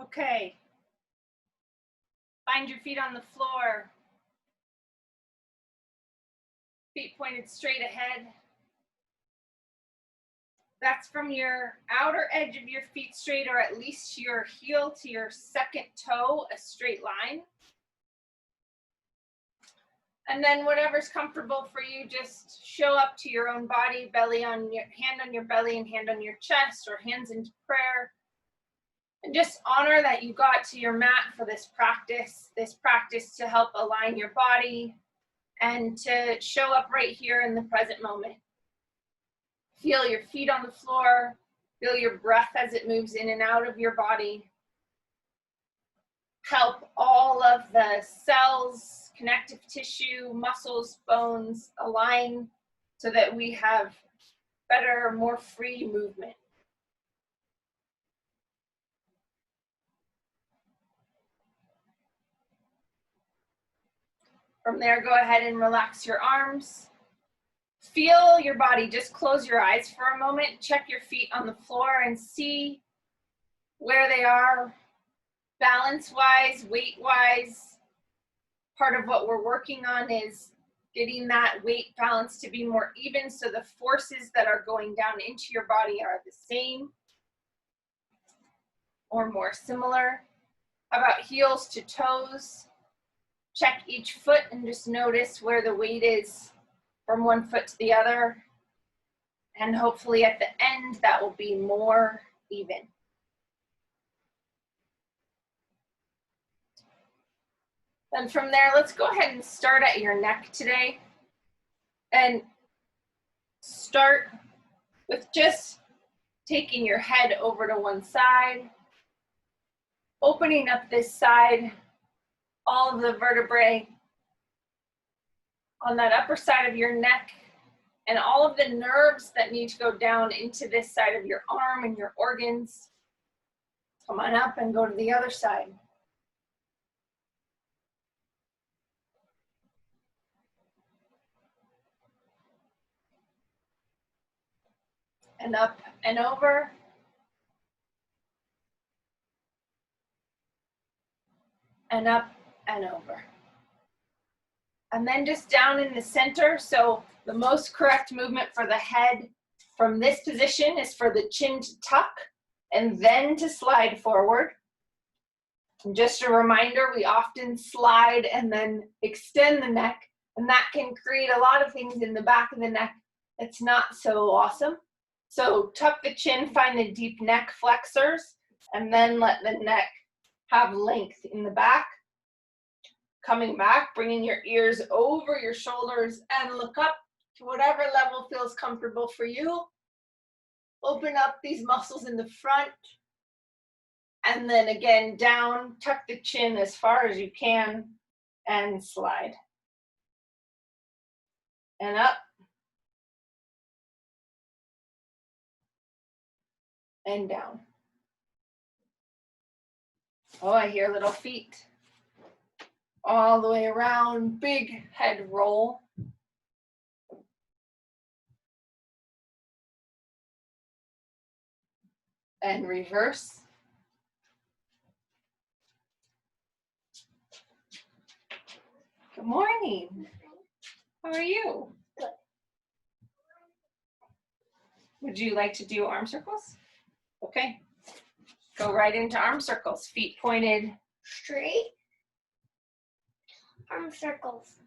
Okay. Find your feet on the floor. Feet pointed straight ahead. That's from your outer edge of your feet straight, or at least your heel to your second toe, a straight line. And then whatever's comfortable for you, just show up to your own body, belly on your hand on your belly and hand on your chest, or hands into prayer. And just honor that you got to your mat for this practice to help align your body and to show up right here in the present moment. Feel your feet on the floor, feel your breath as it moves in and out of your body. Help all of the cells, connective tissue, muscles, bones align so that we have better, more free movement. From there, go ahead and relax your arms. Feel your body. Just close your eyes for a moment. Check your feet on the floor and see where they are, balance-wise, weight-wise. Part of what we're working on is getting that weight balance to be more even so the forces that are going down into your body are the same or more similar. How about heels to toes? Check each foot and just notice where the weight is from one foot to the other. And hopefully at the end, that will be more even. Then from there, let's go ahead and start at your neck today. And start with just taking your head over to one side, opening up this side, all of the vertebrae on that upper side of your neck, and all of the nerves that need to go down into this side of your arm and your organs. Come on up and go to the other side. And up and over. And up and over. And then just down in the center. So the most correct movement for the head from this position is for the chin to tuck and then to slide forward. And just a reminder, we often slide and then extend the neck, and that can create a lot of things in the back of the neck that's not so awesome. So tuck the chin, find the deep neck flexors, and then let the neck have length in the back. Coming back, bringing your ears over your shoulders and look up to whatever level feels comfortable for you. Open up these muscles in the front. And then again, down, tuck the chin as far as you can and slide. And up. And down. Oh, I hear little feet. All the way around, big head roll. And reverse. Good morning. How are you? Good. Would you like to do arm circles? Okay. Go right into arm circles. Feet pointed straight. Arm circles.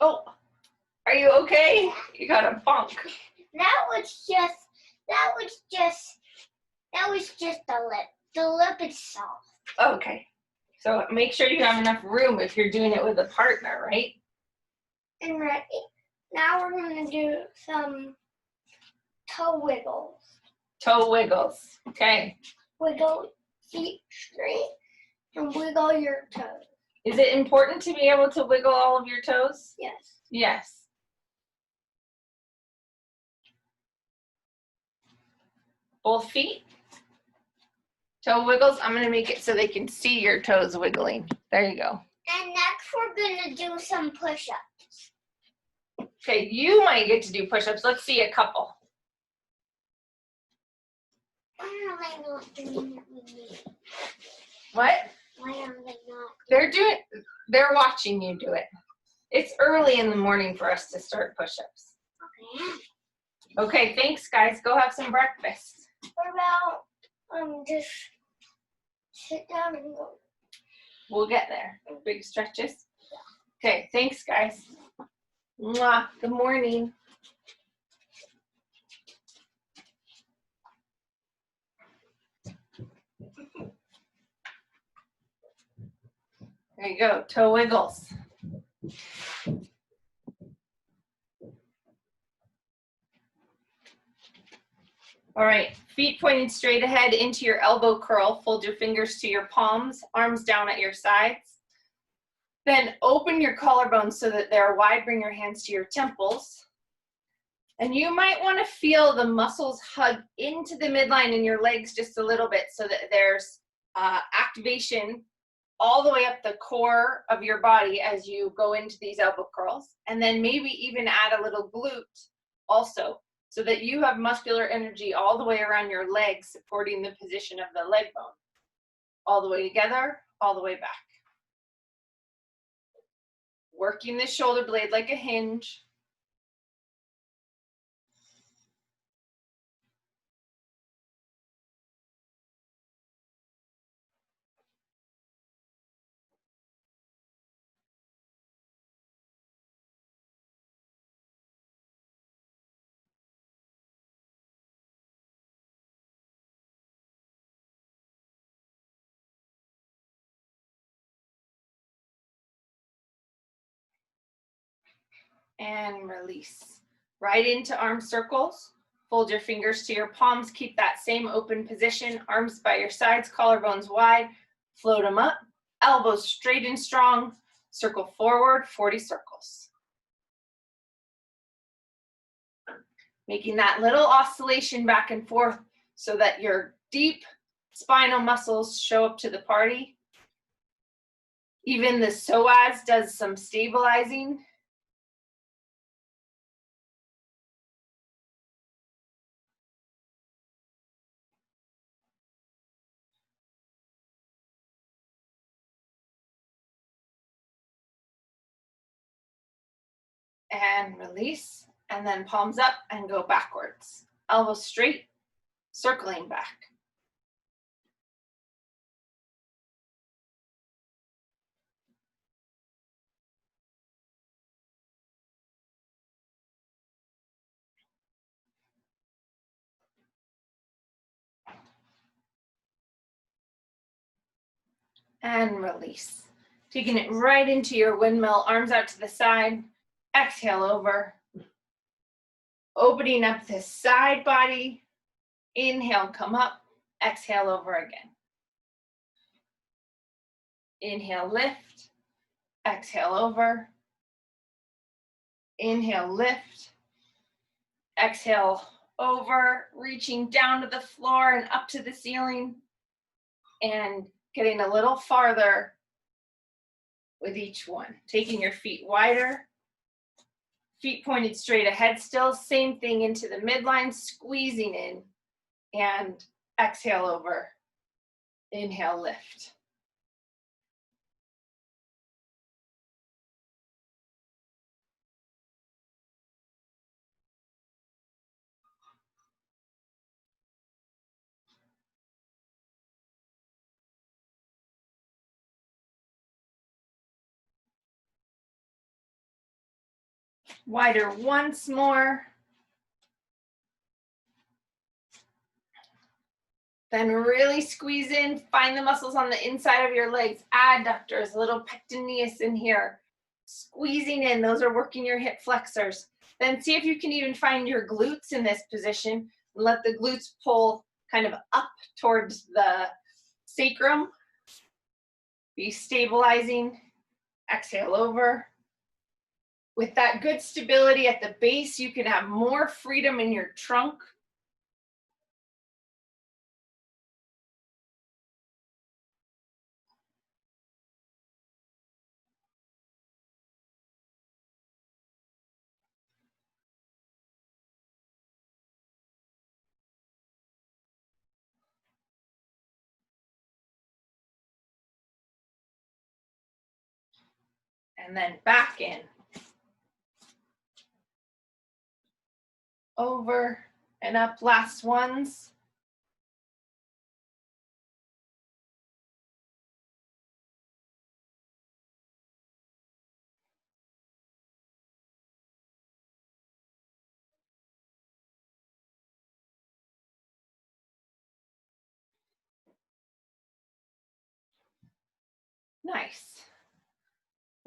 Oh, are you okay? You got a bump. That was just the lip. The lip is soft. Okay. So make sure you have enough room if you're doing it with a partner, right? And ready. Now we're going to do some toe wiggles. Toe wiggles. Okay. Wiggle feet straight and wiggle your toes. Is it important to be able to wiggle all of your toes? Yes. Yes. Both feet. Toe wiggles. I'm going to make it so they can see your toes wiggling. There you go. And next we're going to do some push-ups. Okay, you might get to do push-ups. Let's see a couple. they not doing it with me? What? Why are they not? They're watching you do it. It's early in the morning for us to start push-ups. Okay. Okay, thanks guys. Go have some breakfast. What about just sit down and go? We'll get there. Big stretches. Okay, thanks guys. Mwah. Good morning. There you go, toe wiggles. All right, feet pointed straight ahead into your elbow curl. Fold your fingers to your palms, arms down at your sides. Then open your collarbones so that they're wide. Bring your hands to your temples. And you might want to feel the muscles hug into the midline in your legs just a little bit so that there's activation all the way up the core of your body as you go into these elbow curls. And then maybe even add a little glute also, so that you have muscular energy all the way around your legs, supporting the position of the leg bone. All the way together, all the way back. Working the shoulder blade like a hinge. And release. Right into arm circles. Fold your fingers to your palms. Keep that same open position. Arms by your sides, collarbones wide. Float them up. Elbows straight and strong. Circle forward, 40 circles. Making that little oscillation back and forth so that your deep spinal muscles show up to the party. Even the psoas does some stabilizing. And release, and then palms up and go backwards. Elbows straight, circling back. And release. Taking it right into your windmill, arms out to the side. Exhale over. Opening up the side body. Inhale, come up. Exhale over again. Inhale, lift. Exhale over. Inhale, lift. Exhale over, reaching down to the floor and up to the ceiling. And getting a little farther with each one. Taking your feet wider. Feet pointed straight ahead still. Same thing into the midline, squeezing in. And exhale over. Inhale, lift. Wider once more. Then really squeeze in, find the muscles on the inside of your legs, adductors, a little pectineus in here. Squeezing in, those are working your hip flexors. Then see if you can even find your glutes in this position. And let the glutes pull kind of up towards the sacrum. Be stabilizing. Exhale over. With that good stability at the base, you can have more freedom in your trunk. and then back in. Over and up, last ones. Nice.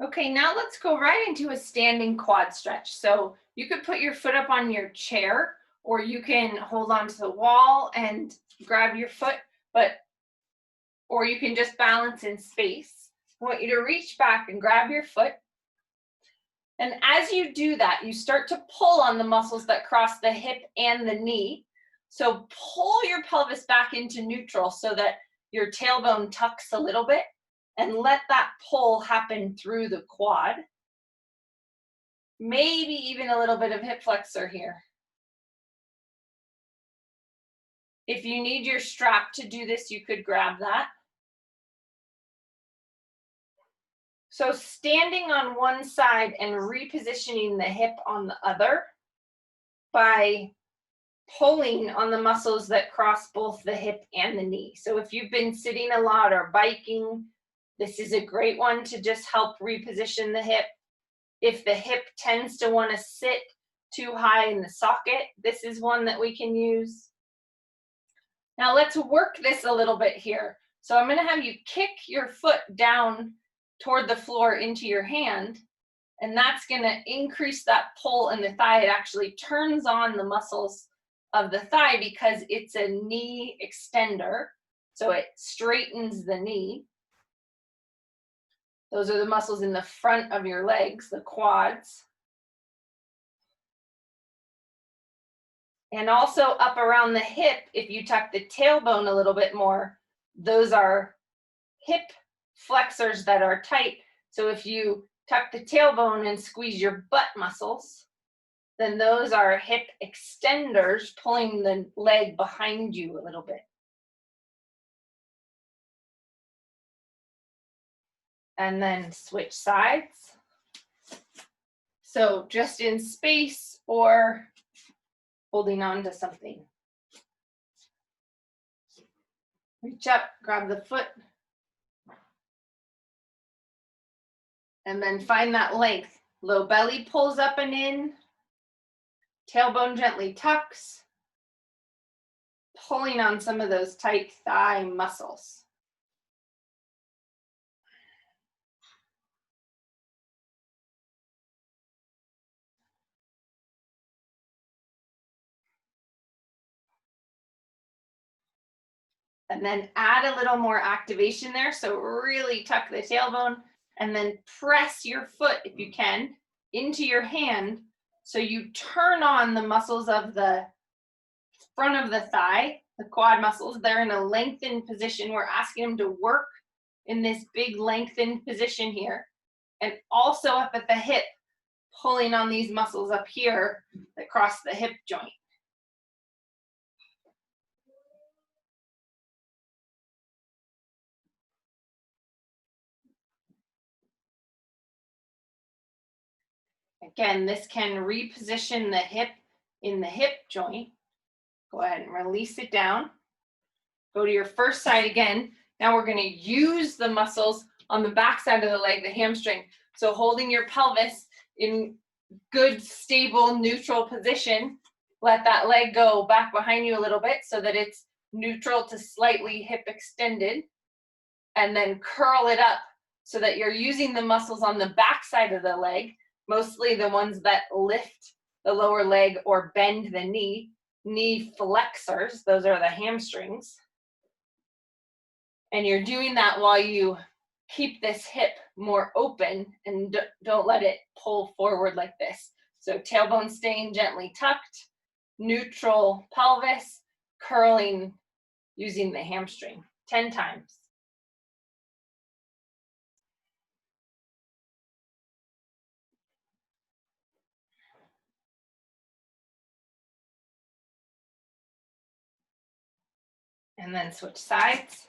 Okay, now let's go right into a standing quad stretch. So you could put your foot up on your chair, or you can hold onto the wall and grab your foot, or you can just balance in space. I want you to reach back and grab your foot. And as you do that, you start to pull on the muscles that cross the hip and the knee. So pull your pelvis back into neutral so that your tailbone tucks a little bit, and let that pull happen through the quad. Maybe even a little bit of hip flexor here. If you need your strap to do this, you could grab that. So standing on one side and repositioning the hip on the other by pulling on the muscles that cross both the hip and the knee. So if you've been sitting a lot or biking, this is a great one to just help reposition the hip. If the hip tends to want to sit too high in the socket, this is one that we can use. Now let's work this a little bit here. So I'm going to have you kick your foot down toward the floor into your hand, and that's going to increase that pull in the thigh. It actually turns on the muscles of the thigh because it's a knee extender, so it straightens the knee. Those are the muscles in the front of your legs, the quads. And also up around the hip, if you tuck the tailbone a little bit more, those are hip flexors that are tight. So if you tuck the tailbone and squeeze your butt muscles, then those are hip extenders pulling the leg behind you a little bit. And then switch sides. So just in space or holding on to something. Reach up, grab the foot, and then find that length. Low belly pulls up and in, tailbone gently tucks, pulling on some of those tight thigh muscles. And then add a little more activation there. So really tuck the tailbone and then press your foot, if you can, into your hand. So you turn on the muscles of the front of the thigh, the quad muscles. They're in a lengthened position. We're asking them to work in this big lengthened position here. And also up at the hip, pulling on these muscles up here that cross the hip joint. Again, this can reposition the hip in the hip joint. Go ahead and release it down. Go to your first side again. Now we're going to use the muscles on the back side of the leg, the hamstring. So holding your pelvis in good, stable, neutral position. Let that leg go back behind you a little bit so that it's neutral to slightly hip extended. And then curl it up so that you're using the muscles on the back side of the leg, mostly the ones that lift the lower leg or bend the knee. Knee flexors, those are the hamstrings. And you're doing that while you keep this hip more open and don't let it pull forward like this. So tailbone staying gently tucked, neutral pelvis, curling using the hamstring 10 times. And then switch sides.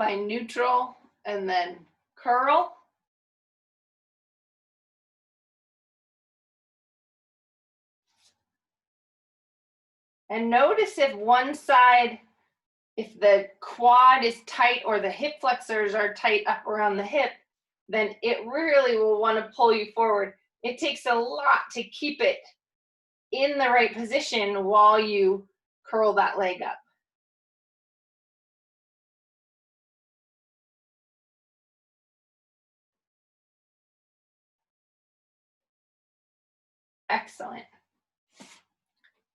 Find neutral and then curl. And notice if one side, if the quad is tight or the hip flexors are tight up around the hip, then it really will want to pull you forward. It takes a lot to keep it in the right position while you curl that leg up. Excellent.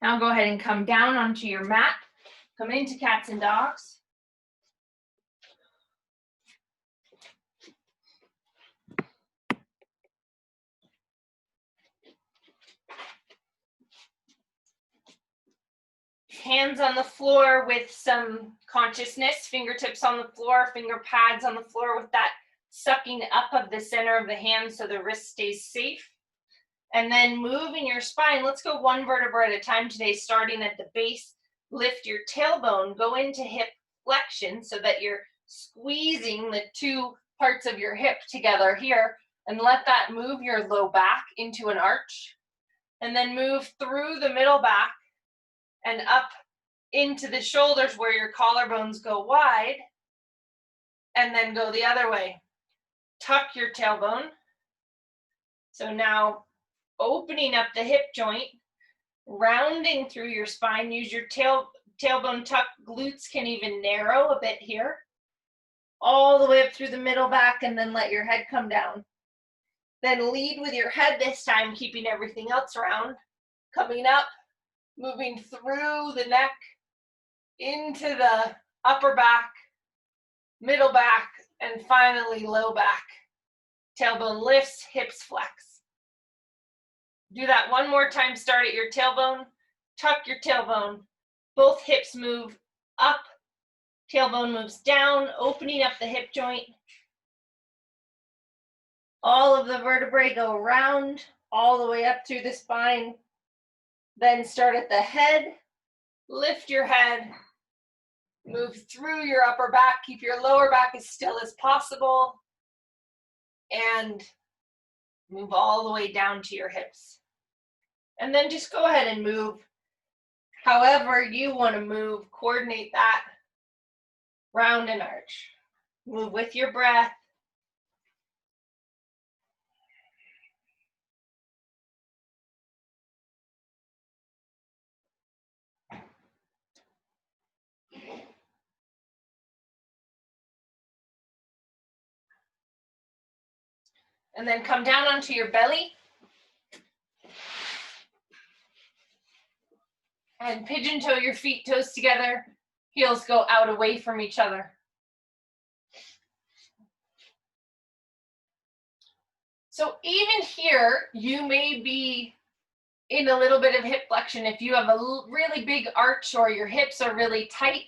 Now go ahead and come down onto your mat. Come into cats and dogs. Hands on the floor with some consciousness, fingertips on the floor, finger pads on the floor with that sucking up of the center of the hand so the wrist stays safe. And then moving your spine. Let's go one vertebra at a time today, starting at the base. Lift your tailbone, go into hip flexion so that you're squeezing the two parts of your hip together here, and let that move your low back into an arch. And then move through the middle back and up into the shoulders where your collarbones go wide, and then go the other way. Tuck your tailbone. So now opening up the hip joint, rounding through your spine. Use your tailbone tuck. Glutes can even narrow a bit here. All the way up through the middle back, and then let your head come down. Then lead with your head this time, keeping everything else round. Coming up, moving through the neck, into the upper back, middle back, and finally low back. Tailbone lifts, hips flex. Do that one more time. Start at your tailbone, tuck your tailbone. Both hips move up, tailbone moves down, opening up the hip joint. All of the vertebrae go around, all the way up through the spine. Then start at the head, lift your head, move through your upper back, keep your lower back as still as possible, and move all the way down to your hips. And then just go ahead and move however you want to move. Coordinate that round and arch. Move with your breath. And then come down onto your belly. And pigeon toe your feet, toes together, heels go out away from each other. So even here, you may be in a little bit of hip flexion. If you have a really big arch or your hips are really tight,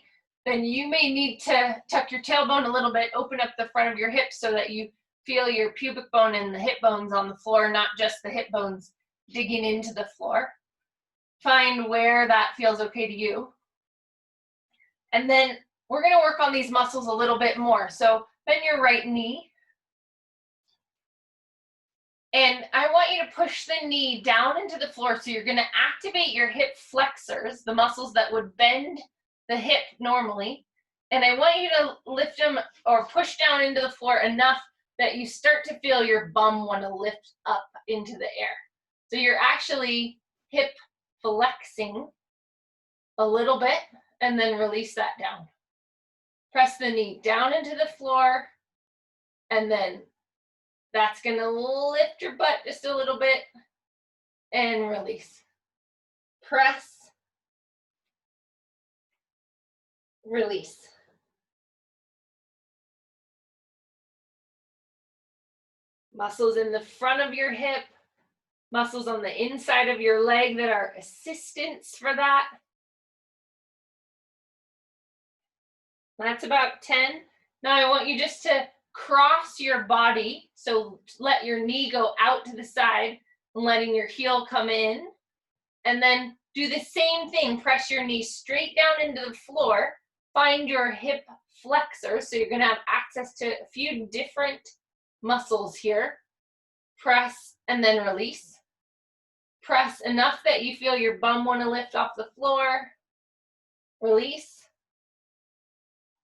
then you may need to tuck your tailbone a little bit, open up the front of your hips so that you feel your pubic bone and the hip bones on the floor, not just the hip bones digging into the floor. Find where that feels okay to you. And then we're going to work on these muscles a little bit more. So bend your right knee. And I want you to push the knee down into the floor. So you're going to activate your hip flexors, the muscles that would bend the hip normally. And I want you to lift them or push down into the floor enough that you start to feel your bum want to lift up into the air. So you're actually hip flexing a little bit and then release that down. Press the knee down into the floor, and then that's going to lift your butt just a little bit and release. Press, release. Muscles in the front of your hip, muscles on the inside of your leg that are assistance for that. That's about 10. Now I want you just to cross your body. So let your knee go out to the side and letting your heel come in. And then do the same thing. Press your knee straight down into the floor. find your hip flexors. So you're gonna have access to a few different muscles here. Press and then release. Press enough that you feel your bum wanna lift off the floor. Release.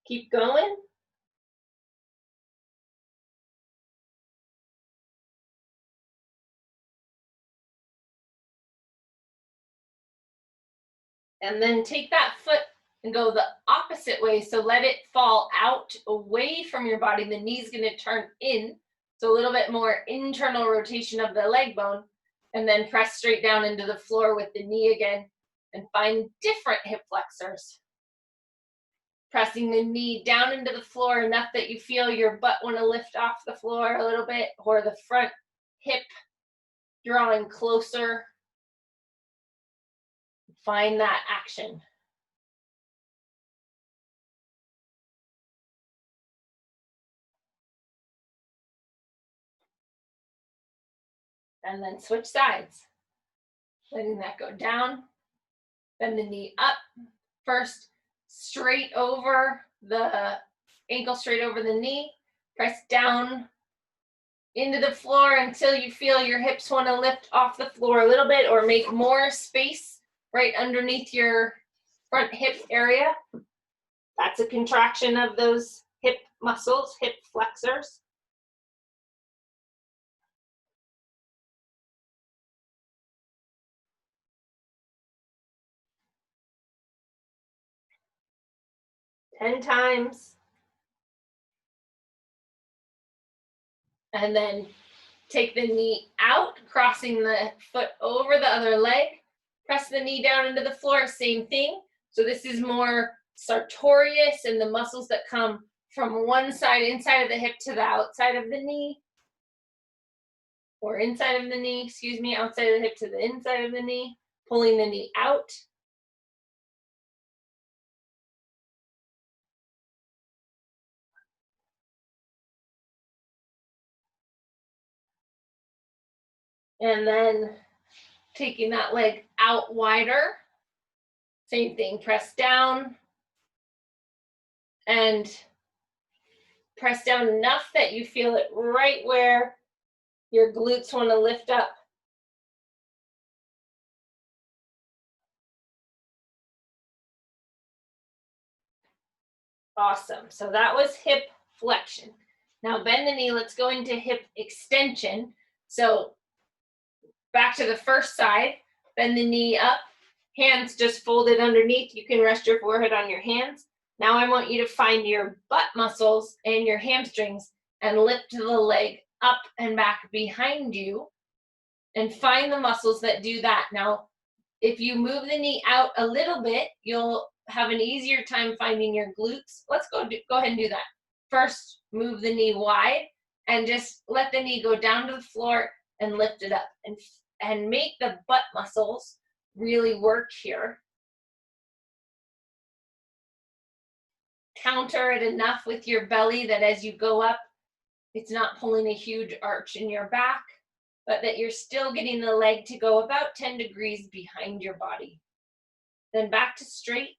Keep going. And then take that foot and go the opposite way. So let it fall out away from your body. The knee's gonna turn in. So a little bit more internal rotation of the leg bone. And then press straight down into the floor with the knee again and find different hip flexors. Pressing the knee down into the floor enough that you feel your butt wanna lift off the floor a little bit, or the front hip drawing closer. Find that action. And then switch sides. Letting that go down. Bend the knee up. First, straight over the ankle, straight over the knee. Press down into the floor until you feel your hips want to lift off the floor a little bit, or make more space right underneath your front hip area. That's a contraction of those hip muscles, hip flexors. Ten times. And then take the knee out, crossing the foot over the other leg. Press the knee down into the floor, same thing. So this is more sartorius and the muscles that come from one side, inside of the hip, to the outside of the knee. Or inside of the knee, excuse me, outside of the hip to the inside of the knee. Pulling the knee out. And then taking that leg out wider. Same thing, press down. And press down enough that you feel it right where your glutes want to lift up. Awesome. So that was hip flexion. Now bend the knee. Let's go into hip extension. So back to the first side. Bend the knee up. Hands just folded underneath. You can rest your forehead on your hands. Now I want you to find your butt muscles and your hamstrings and lift the leg up and back behind you, and find the muscles that do that. Now, if you move the knee out a little bit, you'll have an easier time finding your glutes. Let's go ahead and do that. First, move the knee wide and just let the knee go down to the floor and lift it up, and make the butt muscles really work here. Counter it enough with your belly that as you go up, it's not pulling a huge arch in your back, but that you're still getting the leg to go about 10 degrees behind your body. Then back to straight.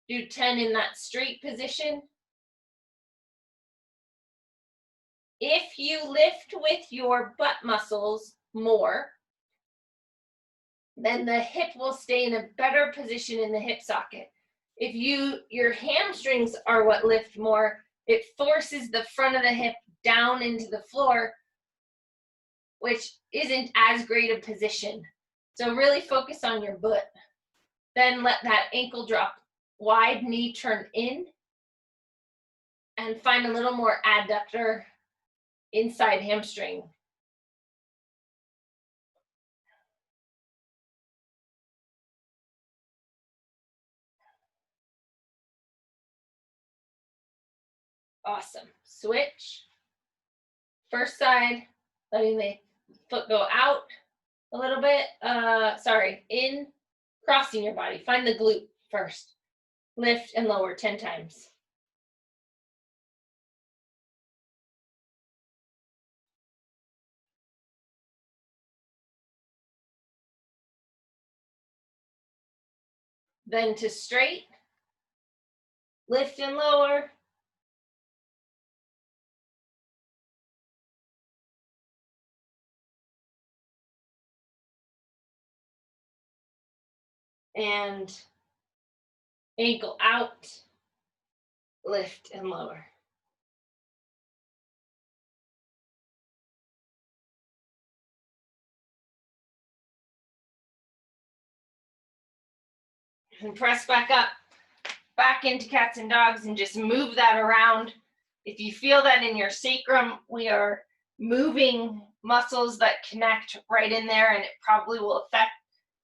Do 10 in that straight position. If you lift with your butt muscles more, then the hip will stay in a better position in the hip socket. If your hamstrings are what lift more, it forces the front of the hip down into the floor, which isn't as great a position. So really focus on your butt. Then let that ankle drop wide, knee turn in, and find a little more adductor inside hamstring. Awesome. Switch. First side, letting the foot go out a little bit. In, crossing your body. Find the glute first. Lift and lower 10 times. Then to straight. lift and lower. And ankle out, lift and lower. And press back up, back into cats and dogs, and just move that around. If you feel that in your sacrum, we are moving muscles that connect right in there, and it probably will affect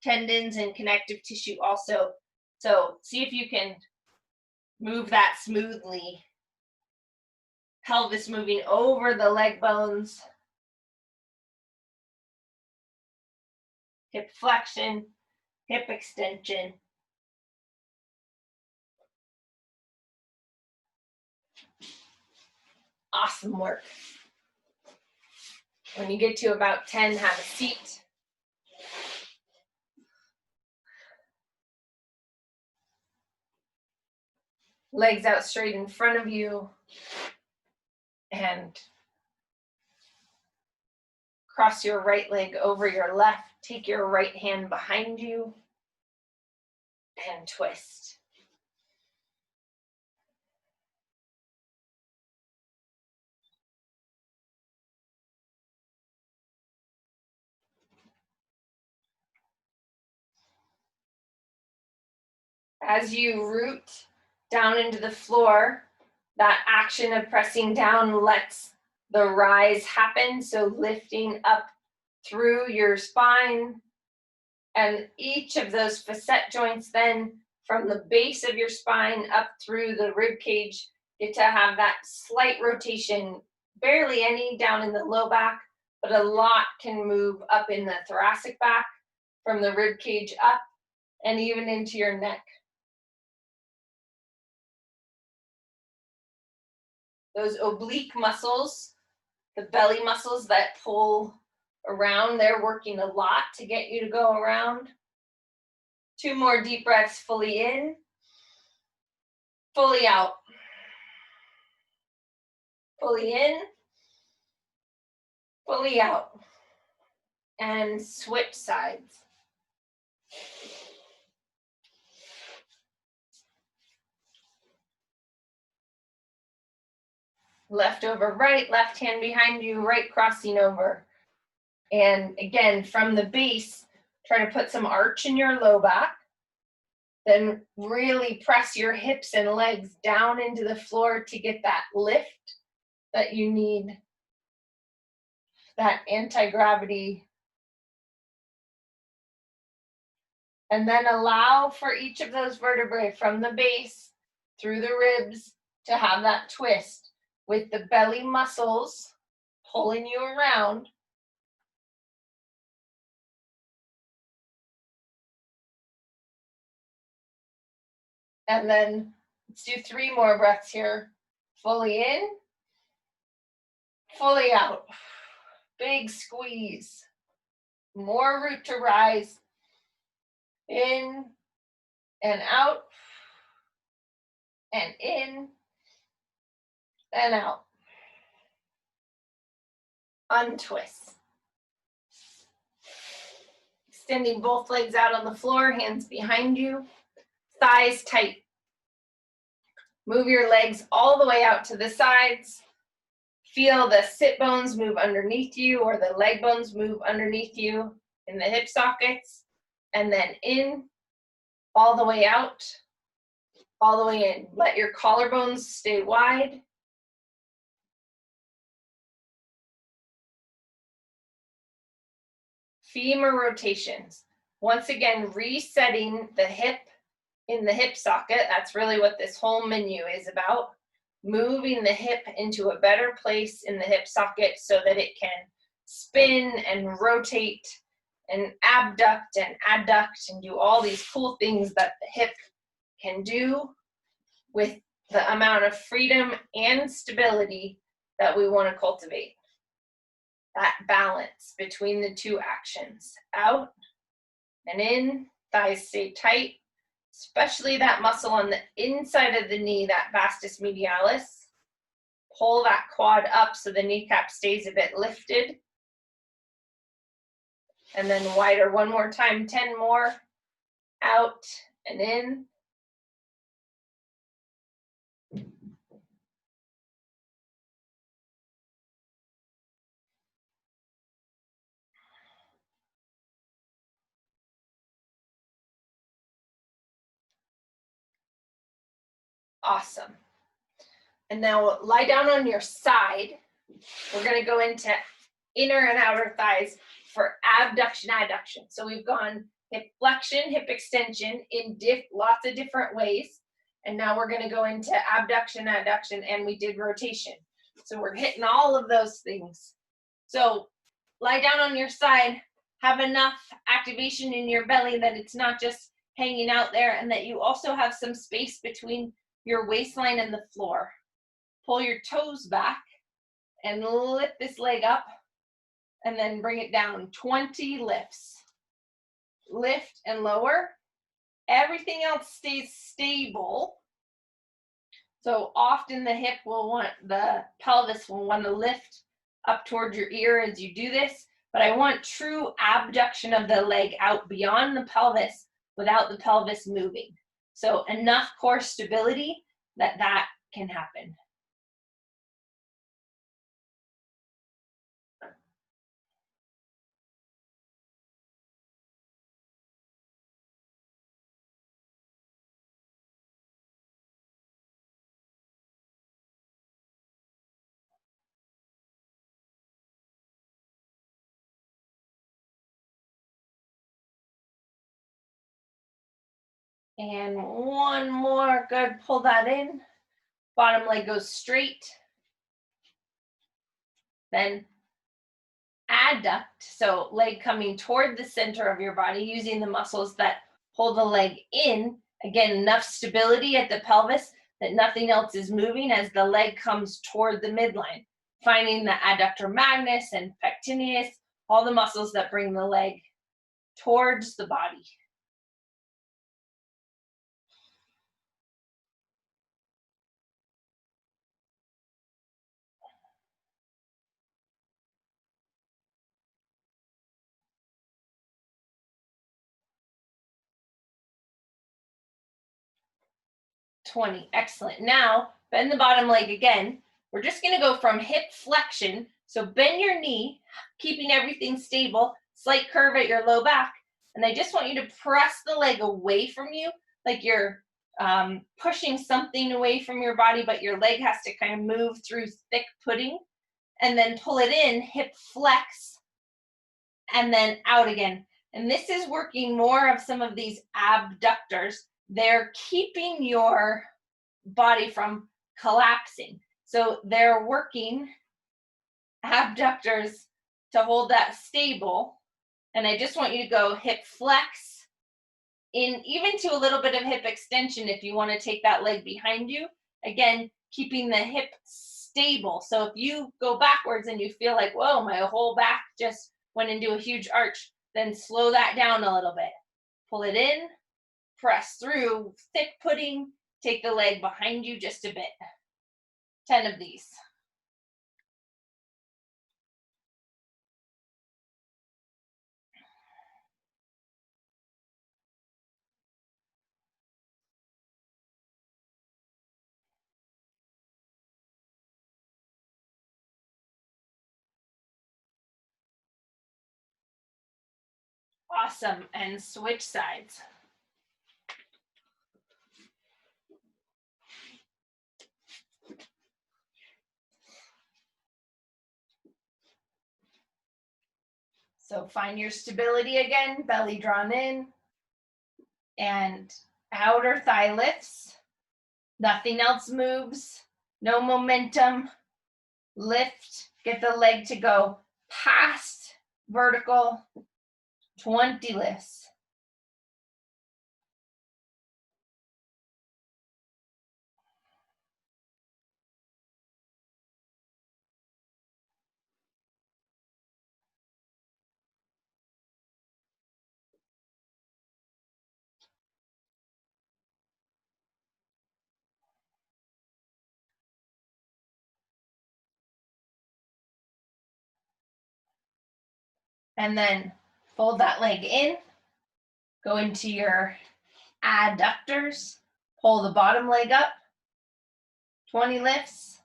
tendons and connective tissue also. So see if you can move that smoothly. Pelvis moving over the leg bones. Hip flexion, hip extension. Awesome work. When you get to about 10, have a seat. Legs out straight in front of you. And cross your right leg over your left. Take your right hand behind you and twist. As you root down into the floor, that action of pressing down lets the rise happen. So lifting up through your spine, and each of those facet joints then from the base of your spine up through the rib cage get to have that slight rotation, barely any down in the low back, but a lot can move up in the thoracic back from the rib cage up and even into your neck. Those oblique muscles, the belly muscles that pull around, they're working a lot to get you to go around. 2 more deep breaths, fully in, fully out. Fully in, fully out. And switch sides. Left over right, left hand behind you, right crossing over. And again, from the base, try to put some arch in your low back. Then really press your hips and legs down into the floor to get that lift that you need, that anti-gravity. And then allow for each of those vertebrae from the base through the ribs to have that twist with the belly muscles pulling you around. And then let's do 3 more breaths here. Fully in, fully out. Big squeeze. More root to rise. In and out. And in and out. Untwist. Extending both legs out on the floor, hands behind you. Thighs tight. Move your legs all the way out to the sides. Feel the sit bones move underneath you or the leg bones move underneath you in the hip sockets. And then in, all the way out, all the way in. Let your collarbones stay wide. Femur rotations. Once again, resetting the hip in the hip socket. That's really what this whole menu is about. Moving the hip into a better place in the hip socket so that it can spin and rotate and abduct and adduct and do all these cool things that the hip can do with the amount of freedom and stability that we want to cultivate. That balance between the 2 actions. Out and in, thighs stay tight. especially that muscle on the inside of the knee, that vastus medialis. Pull that quad up so the kneecap stays a bit lifted. And then wider one more time, 10 more, out and in. Awesome. And now lie down on your side. We're gonna go into inner and outer thighs for abduction, adduction. So we've gone hip flexion, hip extension in lots of different ways. And now we're gonna go into abduction, adduction, and we did rotation. So we're hitting all of those things. So lie down on your side, have enough activation in your belly that it's not just hanging out there, and that you also have some space between your waistline and the floor. Pull your toes back and lift this leg up and then bring it down. 20 lifts. Lift and lower. Everything else stays stable. So often the pelvis will want to lift up towards your ear as you do this, but I want true abduction of the leg out beyond the pelvis without the pelvis moving. So enough core stability that can happen. And one more, good, pull that in. Bottom leg goes straight. Then adduct, so leg coming toward the center of your body using the muscles that hold the leg in. Again, enough stability at the pelvis that nothing else is moving as the leg comes toward the midline. Finding the adductor magnus and pectineus, all the muscles that bring the leg towards the body. Excellent. Now, bend the bottom leg again. We're just gonna go from hip flexion. So bend your knee, keeping everything stable, slight curve at your low back. And I just want you to press the leg away from you, like you're pushing something away from your body, but your leg has to kind of move through thick pudding. And then pull it in, hip flex, and then out again. And this is working more of some of these abductors. They're keeping your body from collapsing. So they're working abductors to hold that stable. And I just want you to go hip flex in, even to a little bit of hip extension if you want to take that leg behind you. Again, keeping the hip stable. So if you go backwards and you feel like, whoa, my whole back just went into a huge arch, then slow that down a little bit. Pull it in, press through, thick pudding, take the leg behind you just a bit. 10 of these. Awesome, and switch sides. So find your stability again, belly drawn in, and outer thigh lifts. Nothing else moves, no momentum. Lift, get the leg to go past vertical, 20 lifts. And then fold that leg in, go into your adductors, pull the bottom leg up, 20 lifts.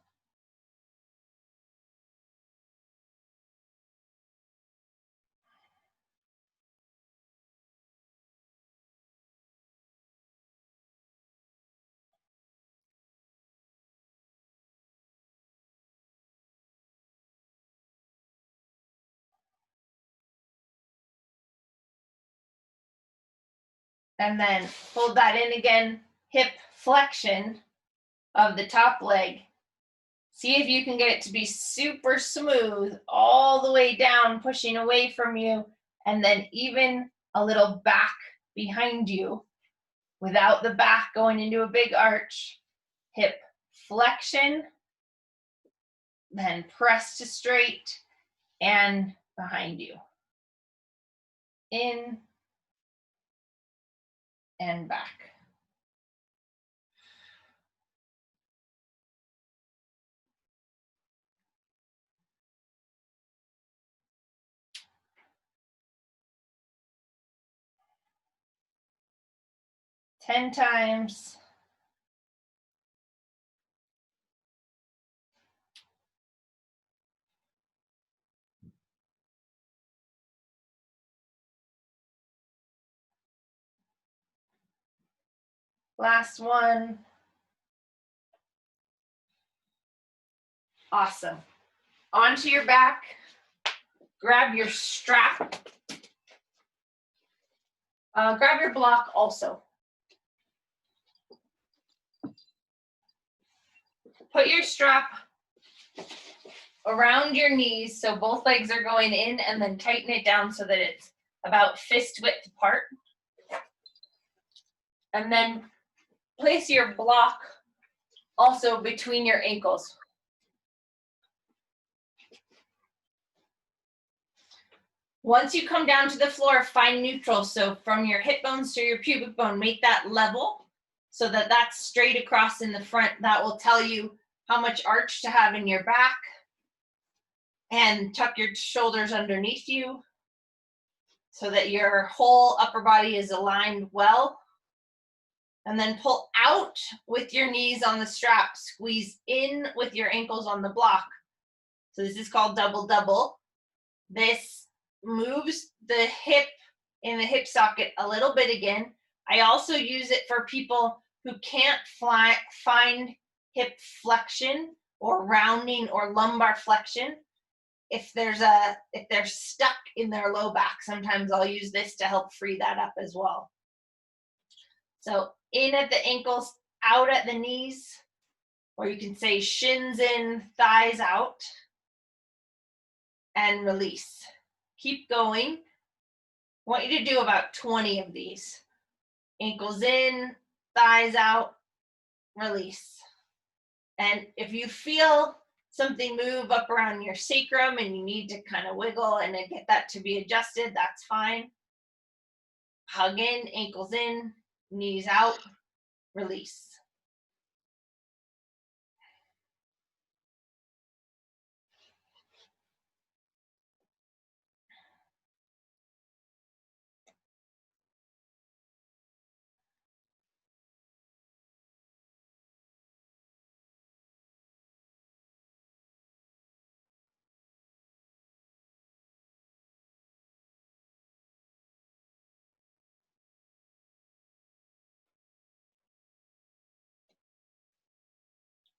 And then fold that in again, hip flexion of the top leg. See if you can get it to be super smooth all the way down, pushing away from you, and then even a little back behind you without the back going into a big arch. Hip flexion, then press to straight and behind you. In and back. Ten times. Last one. Awesome. Onto your back. Grab your strap. Grab your block also. Put your strap around your knees so both legs are going in, and then tighten it down so that it's about fist width apart. And then place your block also between your ankles. Once you come down to the floor, find neutral. So from your hip bones to your pubic bone, make that level so that that's straight across in the front. That will tell you how much arch to have in your back. And tuck your shoulders underneath you so that your whole upper body is aligned well. And then pull out with your knees on the strap. Squeeze in with your ankles on the block. So this is called double double. This moves the hip in the hip socket a little bit again. I also use it for people who can't find hip flexion or rounding or lumbar flexion. If they're stuck in their low back, sometimes I'll use this to help free that up as well. So in at the ankles, out at the knees, or you can say shins in, thighs out, and release. Keep going. I want you to do about 20 of these. Ankles in, thighs out, release. And if you feel something move up around your sacrum and you need to kind of wiggle and get that to be adjusted, that's fine. Hug in, ankles in, knees out, release.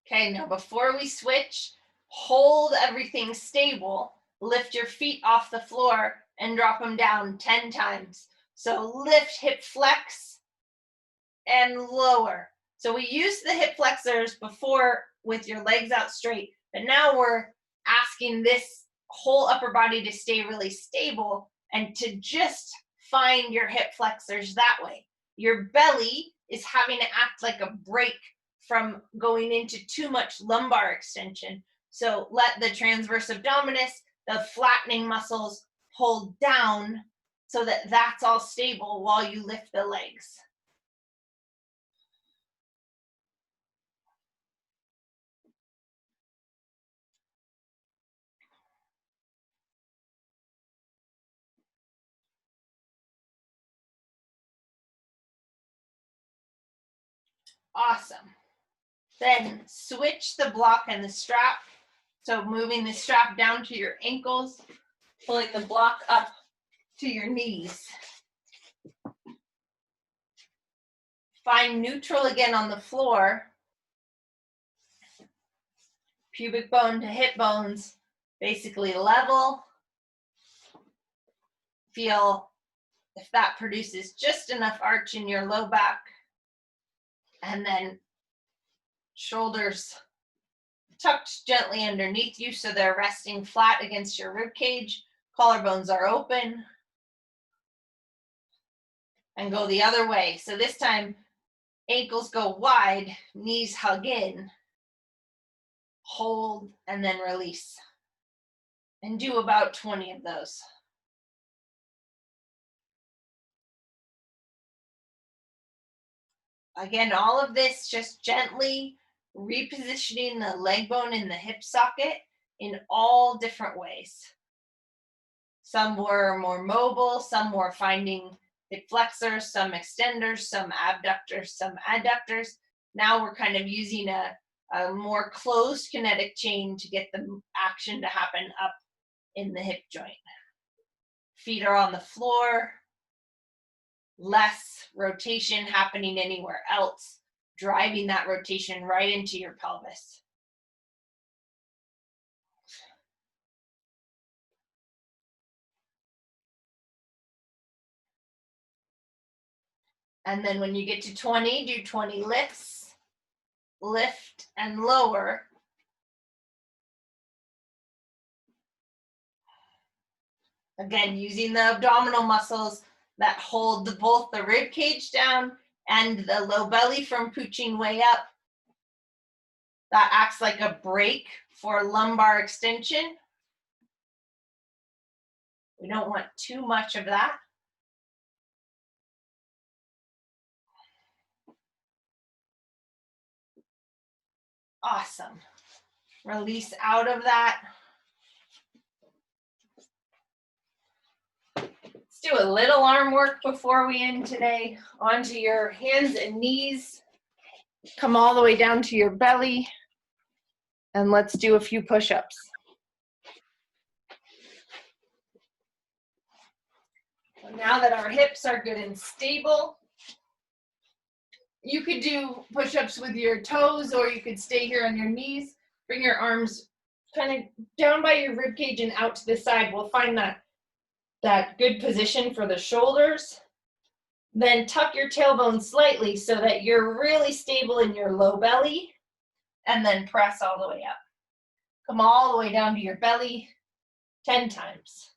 Okay, now before we switch, hold everything stable. Lift your feet off the floor and drop them down 10 times. So lift, hip flex, and lower. So we used the hip flexors before with your legs out straight, but now we're asking this whole upper body to stay really stable and to just find your hip flexors that way. Your belly is having to act like a brake from going into too much lumbar extension. So let the transverse abdominis, the flattening muscles, hold down so that that's all stable while you lift the legs. Awesome. Then switch the block and the strap. So moving the strap down to your ankles, pulling the block up to your knees. Find neutral again on the floor. Pubic bone to hip bones, basically level. Feel if that produces just enough arch in your low back. And then shoulders tucked gently underneath you so they're resting flat against your rib cage. Collarbones are open. And go the other way. So this time, ankles go wide, knees hug in. Hold and then release. And do about 20 of those. Again, all of this just gently repositioning the leg bone in the hip socket in all different ways. Some were more mobile, some were finding hip flexors, some extenders, some abductors, some adductors. Now we're kind of using a more closed kinetic chain to get the action to happen up in the hip joint. Feet are on the floor. Less rotation happening anywhere else, driving that rotation right into your pelvis. And then when you get to 20, do 20 lifts, lift and lower. Again, using the abdominal muscles that hold both the rib cage down and the low belly from pooching way up. That acts like a brake for lumbar extension. We don't want too much of that. Awesome. Release out of that. Let's do a little arm work before we end today. Onto your hands and knees. Come all the way down to your belly. And let's do a few push-ups. So now that our hips are good and stable, you could do push-ups with your toes, or you could stay here on your knees. Bring your arms kind of down by your rib cage and out to the side. We'll find that good position for the shoulders. Then tuck your tailbone slightly so that you're really stable in your low belly, and then press all the way up. Come all the way down to your belly 10 times.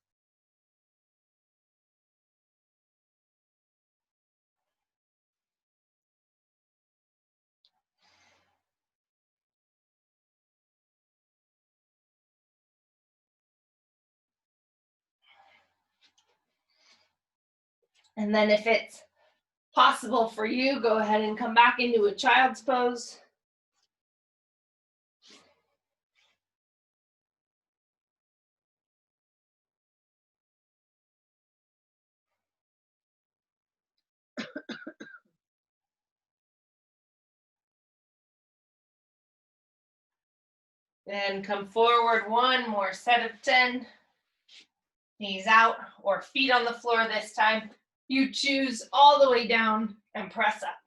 And then if it's possible for you, go ahead and come back into a child's pose. Then come forward, one more set of 10. Knees out or feet on the floor this time. You choose all the way down and press up.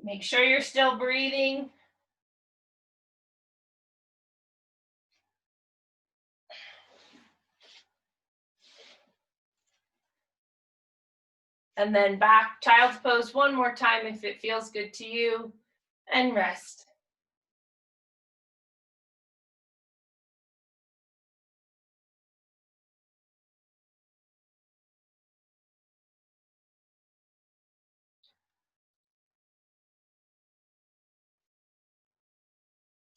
Make sure you're still breathing. And then back, child's pose one more time if it feels good to you, and rest.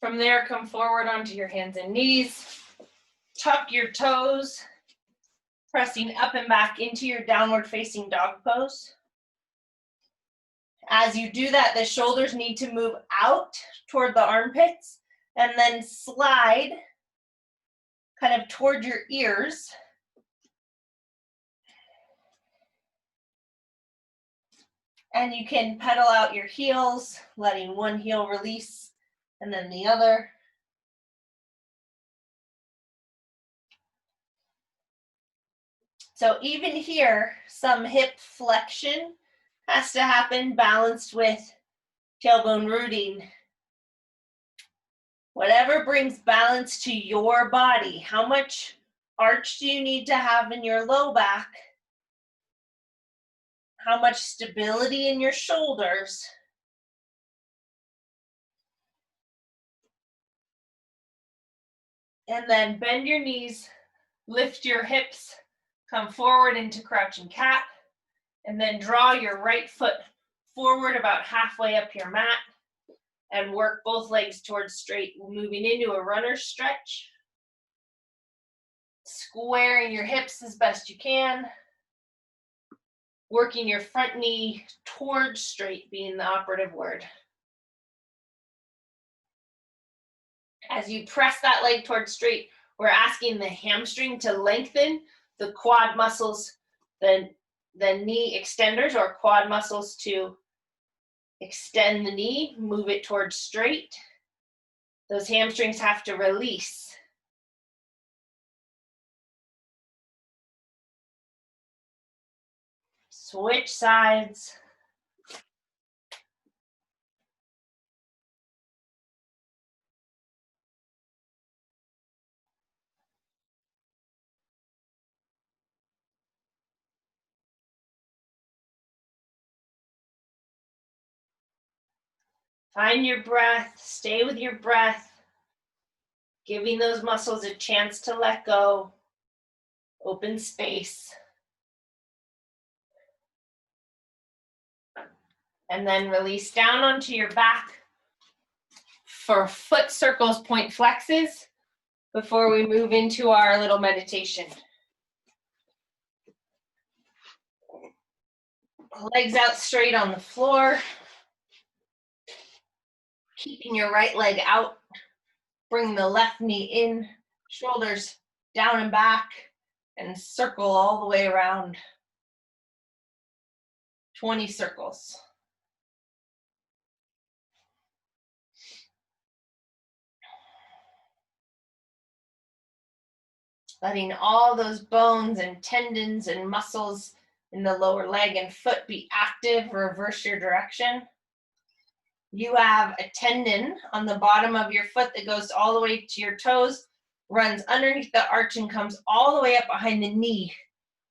From there, come forward onto your hands and knees. Tuck your toes, pressing up and back into your downward facing dog pose. As you do that, the shoulders need to move out toward the armpits and then slide kind of toward your ears And you can pedal out your heels, letting one heel release and then the other. So even here, some hip flexion has to happen balanced with tailbone rooting. Whatever brings balance to your body. How much arch do you need to have in your low back? How much stability in your shoulders? And then bend your knees, lift your hips, come forward into crouching cat, and then draw your right foot forward about halfway up your mat and work both legs towards straight, moving into a runner's stretch. Squaring your hips as best you can. Working your front knee towards straight being the operative word. As you press that leg towards straight, we're asking the hamstring to lengthen, the quad muscles, the knee extenders or quad muscles to extend the knee, move it towards straight. Those hamstrings have to release. Switch sides. Find your breath, stay with your breath, giving those muscles a chance to let go, open space. And then release down onto your back for foot circles, point flexes before we move into our little meditation. Legs out straight on the floor. Keeping your right leg out. Bring the left knee in, shoulders down and back, and circle all the way around. 20 circles. Letting all those bones and tendons and muscles in the lower leg and foot be active, reverse your direction. You have a tendon on the bottom of your foot that goes all the way to your toes, runs underneath the arch and comes all the way up behind the knee.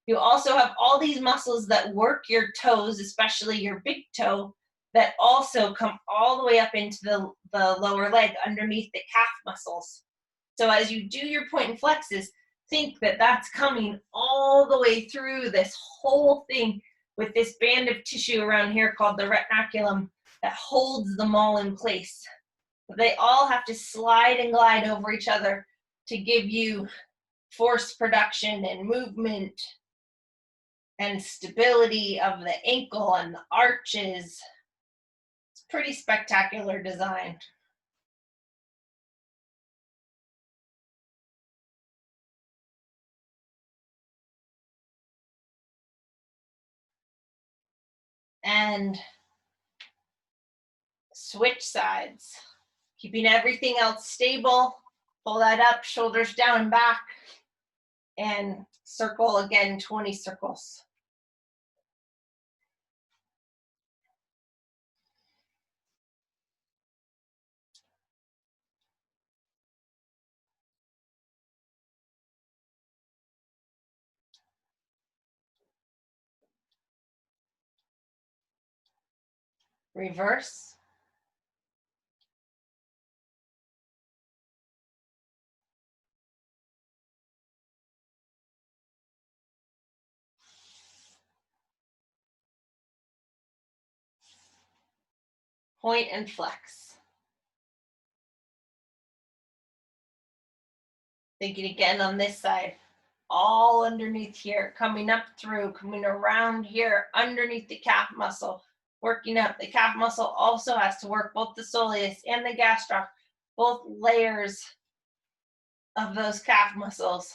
You also have all these muscles that work your toes, especially your big toe, that also come all the way up into the lower leg underneath the calf muscles. So as you do your point and flexes, think that that's coming all the way through this whole thing with this band of tissue around here called the retinaculum that holds them all in place. They all have to slide and glide over each other to give you force production and movement and stability of the ankle and the arches. It's pretty spectacular design. And switch sides, keeping everything else stable. Pull that up, shoulders down and back, and circle again, 20 circles. Reverse. Point and flex. Thinking again on this side, all underneath here, coming up through, coming around here, underneath the calf muscle, working up. The calf muscle also has to work both the soleus and the gastroc, both layers of those calf muscles,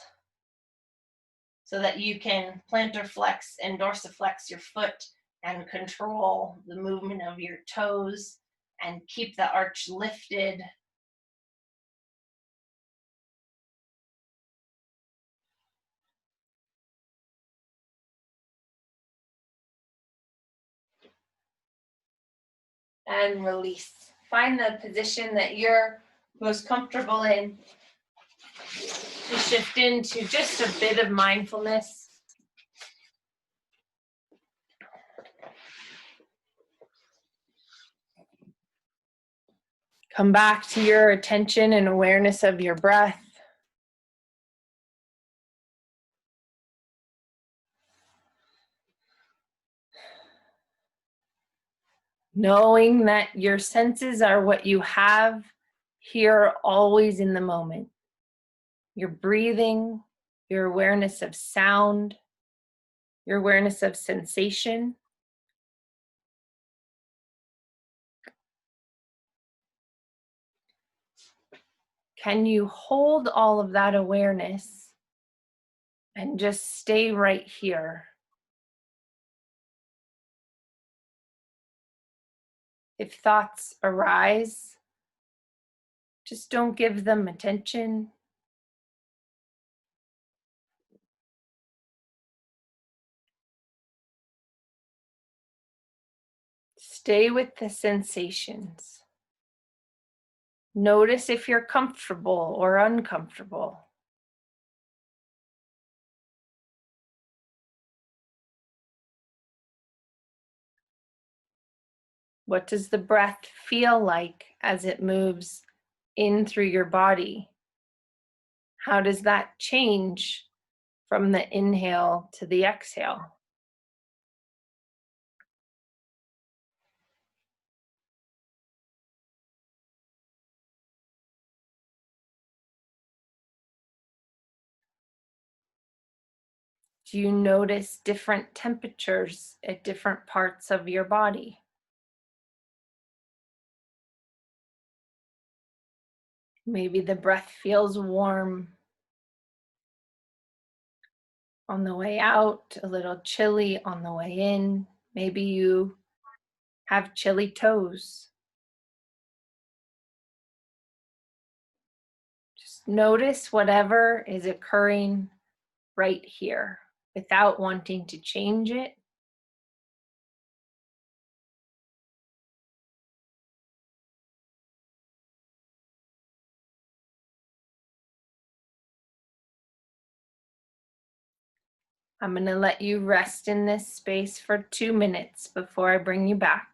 so that you can plantar flex and dorsiflex your foot and control the movement of your toes and keep the arch lifted. And release. Find the position that you're most comfortable in to shift into just a bit of mindfulness. Come back to your attention and awareness of your breath. Knowing that your senses are what you have here always in the moment. Your breathing, your awareness of sound, your awareness of sensation. Can you hold all of that awareness and just stay right here? If thoughts arise, just don't give them attention. Stay with the sensations. Notice if you're comfortable or uncomfortable. What does the breath feel like as it moves in through your body? How does that change from the inhale to the exhale? Do you notice different temperatures at different parts of your body? Maybe the breath feels warm on the way out, a little chilly on the way in. Maybe you have chilly toes. Just notice whatever is occurring right here without wanting to change it. I'm going to let you rest in this space for 2 minutes before I bring you back.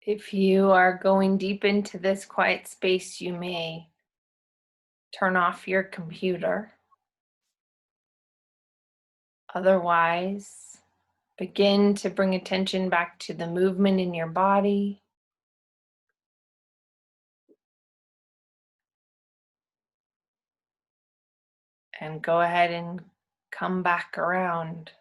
If you are going deep into this quiet space, you may turn off your computer. Otherwise, begin to bring attention back to the movement in your body. And go ahead and come back around.